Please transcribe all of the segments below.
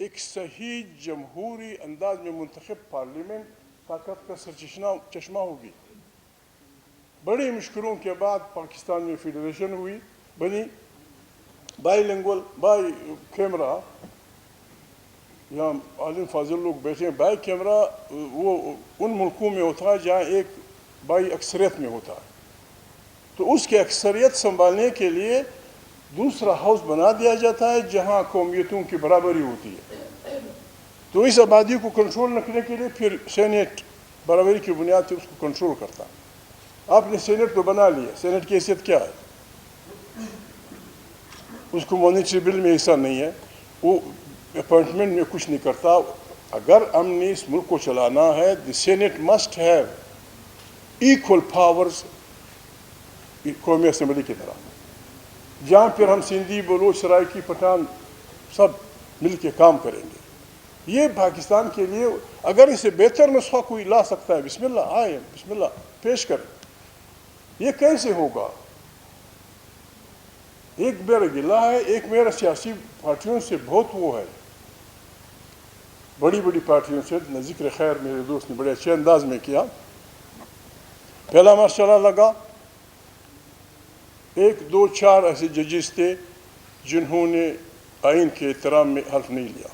ایک صحیح جمہوری انداز میں منتخب پارلیمنٹ طاقت کا چشمہ ہوگی۔ بڑی مشکلوں کے بعد پاکستان میں فیڈریشن ہوئی، بنی بائی لینگول، بائی کیمرہ، یہاں عالم فاضل لوگ بیٹھے ہیں، بائی کیمرہ وہ ان ملکوں میں ہوتا ہے جہاں ایک بائی اکثریت میں ہوتا ہے، تو اس کی اکثریت سنبھالنے کے لیے دوسرا ہاؤس بنا دیا جاتا ہے جہاں قومیتوں کی برابری ہوتی ہے۔ تو اس آبادی کو کنٹرول رکھنے کے لیے پھر سینٹ برابری کی بنیاد سے اس کو کنٹرول کرتا ہے۔ آپ نے سینٹ تو بنا لیا، سینٹ کی حیثیت کیا ہے؟ اس کو مانیٹری بل میں حصہ نہیں ہے، وہ اپوائنٹمنٹ میں کچھ نہیں کرتا۔ اگر ہم نے اس ملک کو چلانا ہے، the senate must have equal powers قومی اسمبلی کی طرح، جہاں پھر ہم سندھی، بلوچ، سرائکی، پٹھان سب مل کے کام کریں گے۔ یہ پاکستان کے لیے اگر اسے بہتر نسخہ کوئی لا سکتا ہے، بسم اللہ، آئے بسم اللہ پیش کریں۔ یہ کیسے ہوگا؟ ایک میرا گلہ ہے، ایک میرا سیاسی پارٹیوں سے بہت وہ ہے، بڑی بڑی پارٹیوں سے ذکر خیر میرے دوست نے بڑے اچھے انداز میں کیا۔ پہلا مرحلہ لگا، 1 2 4 ایسے ججز تھے جنہوں نے آئین کے احترام میں حلف نہیں لیا،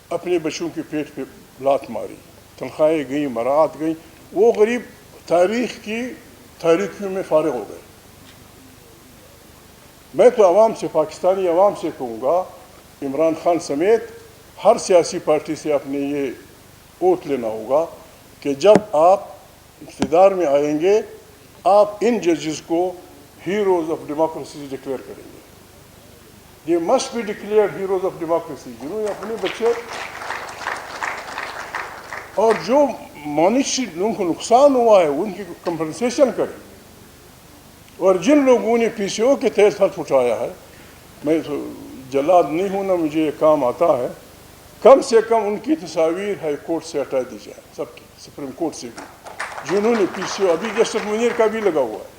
اپنے بچوں کے پیٹ پہ لات ماری، تنخواہیں گئیں، مراعات گئیں، وہ غریب تاریخ کی تاریخیوں میں فارغ ہو گئے۔ میں تو عوام سے، پاکستانی عوام سے کہوں گا، عمران خان سمیت ہر سیاسی پارٹی سے اپنے یہ ووٹ لینا ہوگا کہ جب آپ اقتدار میں آئیں گے، آپ ان ججز کو ہیروز آف ڈیموکریسی ڈکلیئر کریں گے۔ They must be declared heroes of democracy, جنہوں نے اپنے بچے اور جو مانیٹری لوگوں کو نقصان ہوا ہے ان کی کمپنسیشن کریں۔ اور جن لوگوں نے پی سی او کے تحت حلف اٹھایا ہے، میں تو جلاد نہیں ہوں نہ مجھے یہ کام آتا ہے، کم سے کم ان کی تصاویر ہائی کورٹ سے ہٹا دی جائے، سب کی، سپریم کورٹ سے بھی، جنہوں نے پی سی او، ابھی جسٹس منیر کا بھی لگا ہوا ہے۔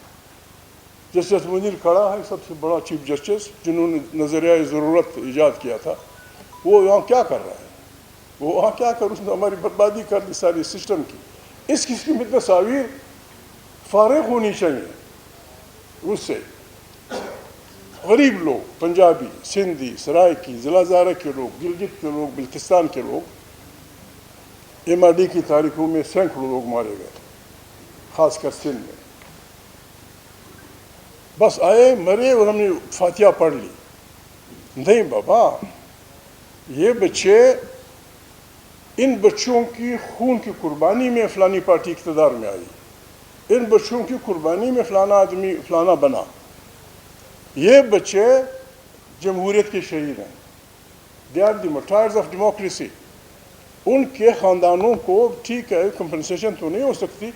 جسٹس منیر کھڑا ہے، سب سے بڑا چیف جسٹس، جنہوں نے نظریہ ضرورت ایجاد کیا تھا، وہ وہاں کیا کر رہا ہے؟ وہ وہاں کیا کر، اس نے ہماری بربادی کر دی ساری سسٹم کی۔ اس قسم کی تصاویر فارغ ہونی چاہیے اس سے۔ غریب لوگ، پنجابی، سندھی، سرائکی، ضلع زارہ کے لوگ، گلگت کے لوگ، بلتستان کے لوگ، ایم آر ڈی کی تاریخوں میں سینکڑوں لوگ مارے گئے، خاص کر سندھ میں۔ بس آئے، مرے اور ہم نے فاتحہ پڑھ لی۔ نہیں بابا، یہ بچے، ان بچوں کی خون کی قربانی میں فلانی پارٹی اقتدار میں آئی، ان بچوں کی قربانی میں فلانا آدمی فلانا بنا۔ یہ بچے جمہوریت کے شہید ہیں، they are the martyrs of democracy. ان کے خاندانوں کو ٹھیک ہے کمپنسیشن تو نہیں ہو سکتی،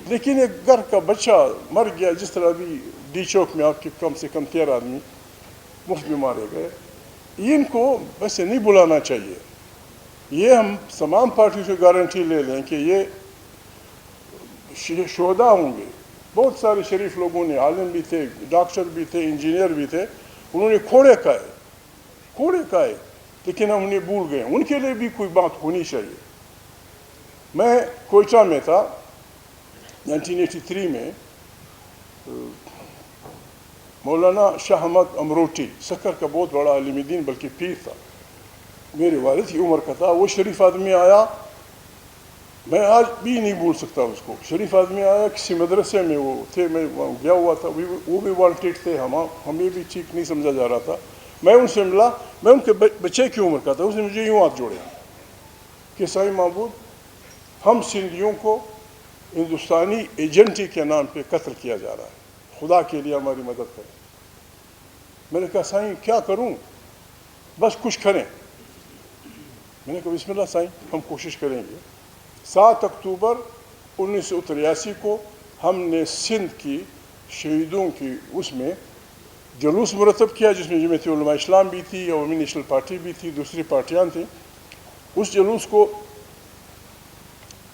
لیکن ایک گھر کا بچہ مر گیا، جس طرح بھی ڈی چوک میں آپ کے کم سے کم 13 آدمی مفت میں مارے گئے، ان کو ویسے نہیں بلانا چاہیے۔ یہ ہم تمام پارٹیوں سے گارنٹی لے لیں کہ یہ شہداء ہوں گے۔ بہت سارے شریف لوگوں نے، عالم بھی تھے، ڈاکٹر بھی تھے، انجینئر بھی تھے، انہوں نے کھوڑے کھائے، لیکن ہم انہیں بھول گئے۔ ان کے لیے بھی کوئی بات ہونی چاہیے۔ میں کوئٹہ میں تھا 1983 میں، مولانا شاہ احمد امروٹی، سکر کا بہت بڑا عالم دین بلکہ پیر تھا، میرے والد کی عمر کا تھا، وہ شریف آدمی آیا، میں آج بھی نہیں بھول سکتا اس کو۔ شریف آدمی آیا، کسی مدرسے میں وہ تھے، میں گیا ہوا تھا، وہ بھی وانٹیڈ تھے، ہمیں بھی ٹھیک نہیں سمجھا جا رہا تھا۔ میں ان سے ملا، میں ان کے بچے کی عمر کا تھا، اس نے مجھے یوں ہاتھ جوڑے کہ سائیں معبود، ہم سندھیوں کو ہندوستانی ایجنٹی کے نام پہ قتل کیا جا رہا ہے، خدا کے لیے ہماری مدد کریں۔ میں نے کہا سائیں کیا کروں، بس کچھ کریں۔ میں نے کہا بسم اللہ سائیں، ہم کوشش کریں گے۔ 7 اکتوبر 1983 کو ہم نے سندھ کی شہیدوں کی اس میں جلوس مرتب کیا، جس میں جمعیت علماء اسلام بھی تھی، عوامی نیشنل پارٹی بھی تھی، دوسری پارٹیاں تھیں۔ اس جلوس کو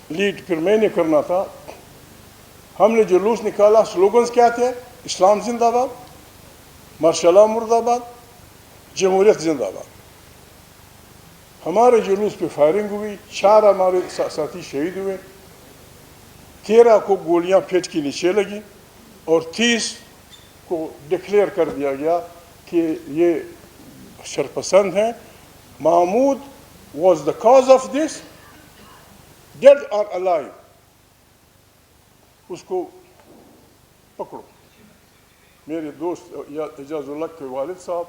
لیڈ پھر میں نے کرنا تھا۔ ہم نے جلوس نکالا، سلوگنز کیا تھے؟ اسلام زندہ باد، ماشاء اللہ مرد آباد، جمہوریت زندہ باد۔ ہمارے جلوس پہ فائرنگ ہوئی، 4 ہمارے ساتھی شہید ہوئے، 13 کو گولیاں پیٹ کے نیچے لگیں اور 30 کو ڈکلیئر کر دیا گیا کہ یہ شرپسند ہیں. Mahmood was the cause of this, dead or alive. اس کو پکڑو. میرے دوست اعجاز اللہ کے والد صاحب،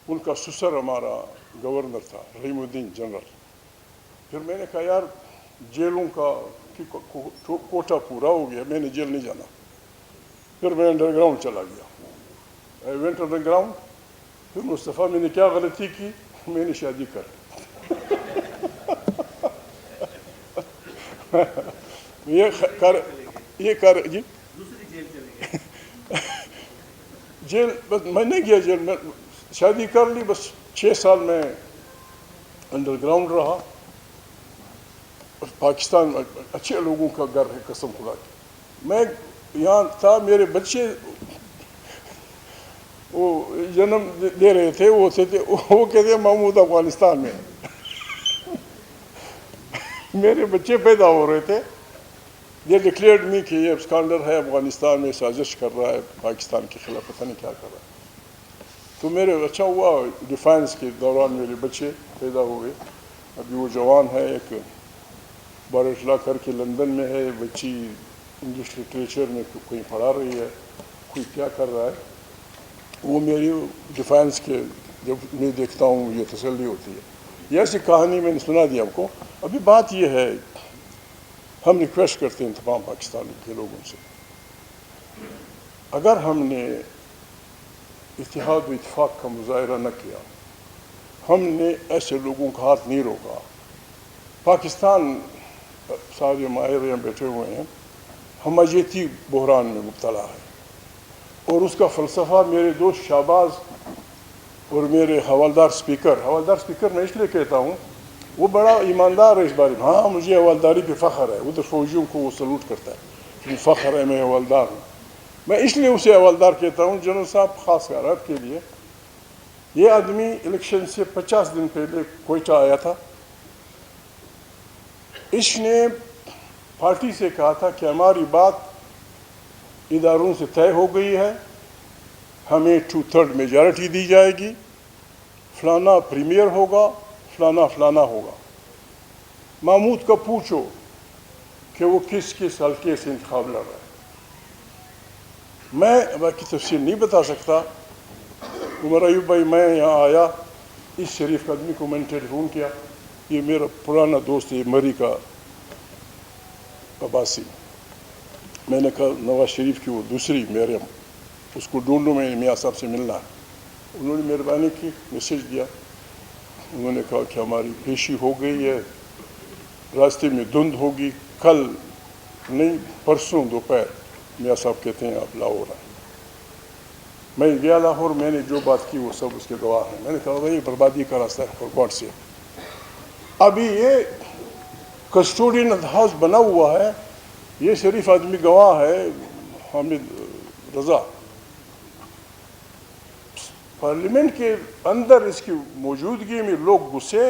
ان کا سسر ہمارا گورنر تھا، رحیم الدین جنرل. پھر میں نے کہا یار جیلوں کا کوٹا پورا ہو گیا، میں نے جیل نہیں جانا. پھر میں انڈر گراؤنڈ چلا گیا. I went under ground. پھر مصطفیٰ میں نے کیا غلطی کی؟ میں نے شادی کر یہ کر جی جیل بس میں نہیں گیا جیل میں، شادی کر لی. بس 6 سال میں انڈر گراؤنڈ رہا. پاکستان میں اچھے لوگوں کا گھر ہے قسم خدا کی. میں یہاں تھا، میرے بچے وہ جنم دے رہے تھے، وہ کہتے محمود افغانستان میں. میرے بچے پیدا ہو رہے تھے. یہ ڈکلیئرڈ می کہ یہ اسکانڈر ہے، افغانستان میں سازش کر رہا ہے پاکستان کے خلاف، پتہ نہیں کیا کر رہا ہے. تو میرے اچھا ہوا ڈیفینس کے دوران میرے بچے پیدا ہوئے. ابھی وہ جوان ہے، ایک بارٹلا کر کے لندن میں ہے، بچی انگلش لٹریچر میں کوئی پڑھا رہی ہے، کوئی کیا کر رہا ہے. وہ میری ڈیفینس کے جب میں دیکھتا ہوں یہ تسلی ہوتی ہے. یہ ایسی کہانی میں نے سنا دی آپ کو. ابھی بات یہ ہے، ہم ریکویسٹ کرتے ہیں تمام پاکستان کے لوگوں سے، اگر ہم نے اتحاد و اتفاق کا مظاہرہ نہ کیا، ہم نے ایسے لوگوں کا ہاتھ نہیں روکا. پاکستان سارے ماہر یہاں بیٹھے ہوئے ہیں، ہمجیتی بحران میں مبتلا ہے، اور اس کا فلسفہ میرے دوست شہباز اور میرے حوالدار اسپیکر میں اس لیے کہتا ہوں، وہ بڑا ایماندار ہے اس بارے میں. ہاں مجھے حوالداری پہ فخر ہے، ادھر فوجیوں کو وہ سلوٹ کرتا ہے کہ فخر ہے میں حوالدار ہوں. میں اس لیے اسے حوالدار کہتا ہوں، جنرل صاحب خاص کر آپ کے لیے. یہ آدمی الیکشن سے 50 دن پہلے کوئٹہ آیا تھا. اس نے پارٹی سے کہا تھا کہ ہماری بات اداروں سے طے ہو گئی ہے، ہمیں 2/3 میجارٹی دی جائے گی، فلانا پریمیئر ہوگا، فلانا فلانا ہوگا. محمود کا پوچھو کہ وہ کس کس حلقے سے انتخاب لڑ رہا ہے. میں باقی تفصیل نہیں بتا سکتا. عمر ایوب بھائی، میں یہاں آیا، اس شریف آدمی کو میں نے ٹیلی فون کیا، یہ میرا پرانا دوست ہے مری کا عباسی. میں نے کہا نواز شریف کی وہ دوسری مریم، اس کو ڈھونڈوں، میں میاں صاحب سے ملنا ہے. انہوں نے مہربانی کی، میسیج دیا. انہوں نے کہا کہ ہماری پیشی ہو گئی ہے، راستے میں دھند ہوگی، کل نہیں پرسوں دوپہر میاں صاحب کہتے ہیں آپ لاہور آئیں. میں گیا لاہور، میں نے جو بات کی وہ سب اس کے گواہ ہیں. میں نے کہا بھائی بربادی کا راستہ ہے فار گاڈ سے. ابھی یہ کسٹوڈین ہاؤس بنا ہوا ہے، یہ شریف آدمی گواہ ہے حامد رضا. پارلیمنٹ کے اندر اس کی موجودگی میں لوگ گھسے،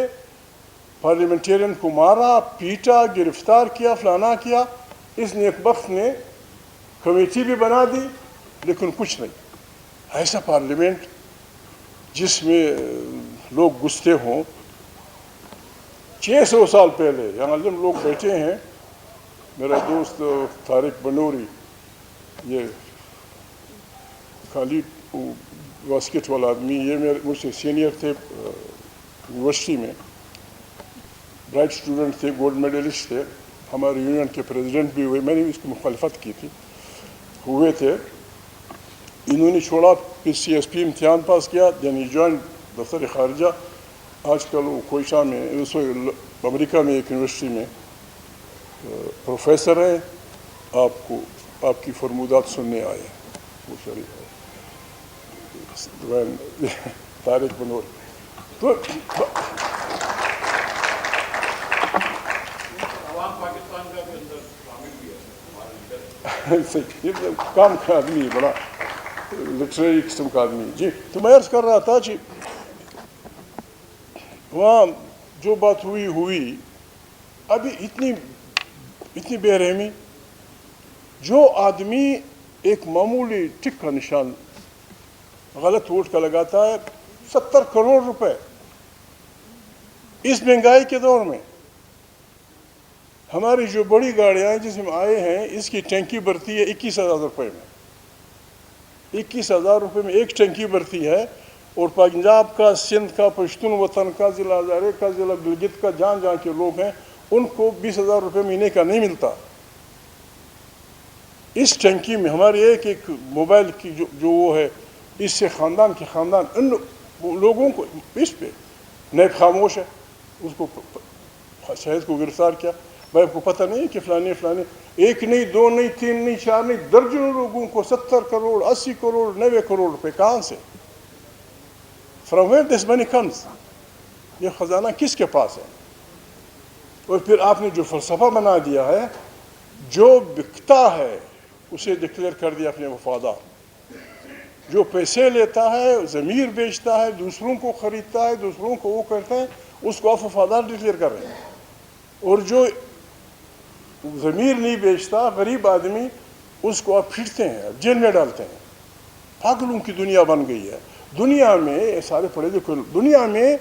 پارلیمنٹیرین کو مارا، پیٹا، گرفتار کیا، فلانا کیا. اس نیک بخت نے کمیٹی بھی بنا دی لیکن کچھ نہیں. ایسا پارلیمنٹ جس میں لوگ گھستے ہوں. 600 سال پہلے یہاں لوگ بیٹھے ہیں. میرا دوست طارق بنوری، یہ خالد باسکٹ والا آدمی، یہ مجھ سے سینئر تھے یونیورسٹی میں، برائٹ اسٹوڈنٹ تھے، گولڈ میڈلسٹ تھے، ہمارے یونین کے پریزیڈنٹ بھی ہوئے. میں نے اس کی مخالفت کی تھی، ہوئے تھے. انہوں نے چھوڑا، پھر CSP امتحان پاس کیا، یعنی جوائن دفتر خارجہ. آج کل وہ کوئٹہ میں، امریکہ میں ایک یونیورسٹی میں پروفیسر ہے. آپ کی فرمودات سننے آئے وہ شریف طارق بنور. تو کام کا آدمی، بڑا لٹریری قسم کا آدمی. جی تو میں عرض کر رہا تھا جی، وہاں جو بات ہوئی ابھی اتنی بے رحمی. جو آدمی ایک معمولی ٹک کا نشان غلط ووٹ کا لگاتا ہے 70 کروڑ روپے اس مہنگائی کے دور میں. ہماری جو بڑی گاڑیاں جس میں آئے ہیں اس کی ٹینکی بھرتی ہے 21,000 روپے میں. 21,000 روپے میں ایک ٹینکی بھرتی ہے. اور پنجاب کا، سندھ کا، پشتون وطن کا، ضلع ہزارے کا، ضلع گلگت کا، جہاں کے لوگ ہیں ان کو 20,000 روپے مہینے کا نہیں ملتا. اس ٹینکی میں ہمارے ایک موبائل کی جو وہ ہے، اس سے خاندان کے خاندان ان لوگوں کو اس پہ نیب خاموش ہے. اس کو شہد کو گرفتار کیا. بھائی آپ کو پتہ نہیں کہ فلانے ایک نہیں، دو نہیں، تین نہیں، چار نہیں، درجنوں لوگوں کو 70 کروڑ، 80 کروڑ، 90 کروڑ روپے کہاں سے؟ From where this money comes؟ یہ خزانہ کس کے پاس ہے؟ اور پھر آپ نے جو فلسفہ بنا دیا ہے، جو بکتا ہے اسے ڈکلیئر کر دیا اپنے وفادار. جو پیسے لیتا ہے، ضمیر بیچتا ہے، دوسروں کو خریدتا ہے، دوسروں کو وہ کرتا ہے، اس کو آپ وفادار ڈکلیئر کر رہے ہیں. اور جو ضمیر نہیں بیچتا، غریب آدمی، اس کو آپ پھیٹتے ہیں، جیل میں ڈالتے ہیں. پاگلوں کی دنیا بن گئی ہے. دنیا میں سارے پڑھے لکھے، دنیا میں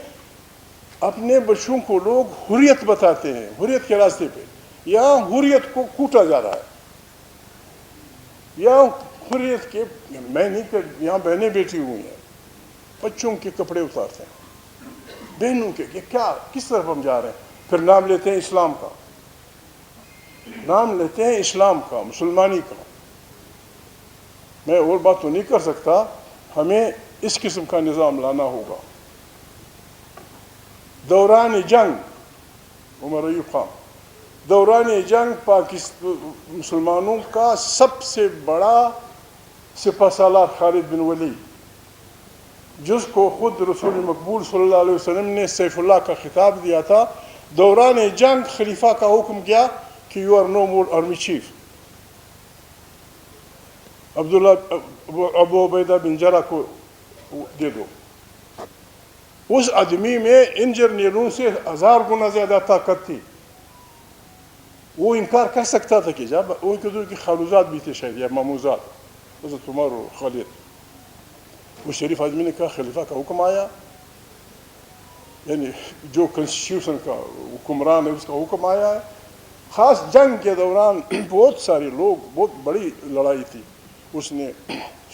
اپنے بچوں کو لوگ حریت بتاتے ہیں، حریت کے راستے پہ. یہاں حریت کو کوٹا جا رہا ہے. یہاں حریت کے، میں نہیں کہ یہاں بہنیں بیٹھی ہوئی ہیں، بچوں کے کپڑے اتارتے ہیں، بہنوں کے. کہ کیا، کس طرف ہم جا رہے ہیں؟ پھر نام لیتے ہیں اسلام کا، نام لیتے ہیں اسلام کا، مسلمانی کا. میں اور بات تو نہیں کر سکتا. ہمیں اس قسم کا نظام لانا ہوگا. دوران جنگ عمر ایوب خان، دوران جنگ مسلمانوں کا سب سے بڑا سپہ سالار خالد بن ولید، جس کو خود رسول مقبول صلی اللہ علیہ وسلم نے سیف اللہ کا خطاب دیا تھا. دوران جنگ خلیفہ کا حکم کیا کہ you are no more army chief. Abu Ubaidah bin Jarrah کو دے دو. اس آدمی میں انجینئروں سے 1000 گنا زیادہ طاقت تھی. وہ انکار کر سکتا تھا کہ جب وہ کی خالوزات بھی تھے شاید یا ماموزات، حضرت عمر و خالد. وہ شریف آدمی نے کہا خلیفہ کا حکم آیا، یعنی جو کنسٹیٹیوشن کا حکمران ہے اس کا حکم آیا ہے. خاص جنگ کے دوران بہت سارے لوگ، بہت بڑی لڑائی تھی، اس نے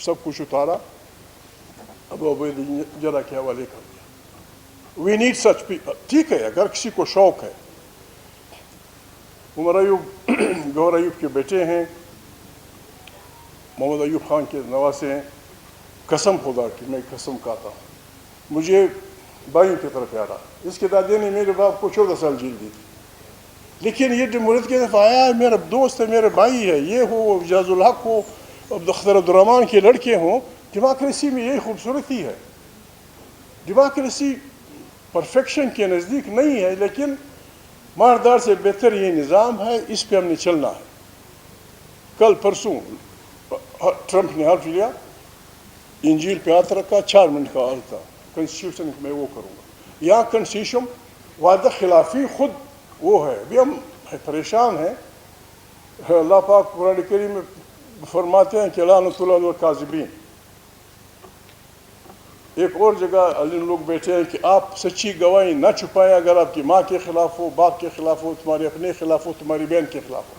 سب کچھ اتارا، ابو عبیدہ جرح کے حوالے کر دیا. We need such people. ٹھیک ہے اگر کسی کو شوق ہے. عمر ایوب گور ایوب کے بیٹے ہیں، محمد ایوب خان کے نواسے ہیں. قسم خدا کی میں قسم کھاتا ہوں، مجھے بھائیوں کی طرف پیارا. اس کے دادے نے میرے باپ کو 14 سال جیل دی تھی، لیکن یہ جمہوریت کی طرف آیا ہے، میرا دوست ہے، میرے بھائی ہے. یہ ہو اعجاز الحق ہو، اختر عبدالرحمان کے لڑکے ہوں. ڈیموکریسی میں یہی خوبصورتی ہے. ڈیموکریسی پرفیکشن کے نزدیک نہیں ہے، لیکن ماردار سے بہتر یہ نظام ہے. اس پہ ہم نے چلنا ہے. کل پرسوں ٹرمپ نے حلف لیا، انجیل پہ ہاتھ رکھا، 4 منٹ کا حلف تھا، کنسٹیٹیوشن میں وہ کروں گا. یہاں کنسٹیٹیوشن وعدہ خلافی خود وہ ہے. ابھی ہم پریشان ہیں. اللہ پاک قرآن کریم میں فرماتے ہیں کہ لعنت اللہ علی الکاذبین. ایک اور جگہ علم لوگ بیٹھے ہیں کہ آپ سچی گواہی نہ چھپائیں، اگر آپ کی ماں کے خلاف ہو، باپ کے خلاف ہو، تمہارے اپنے خلاف ہو، تمہاری بہن کے خلاف ہو.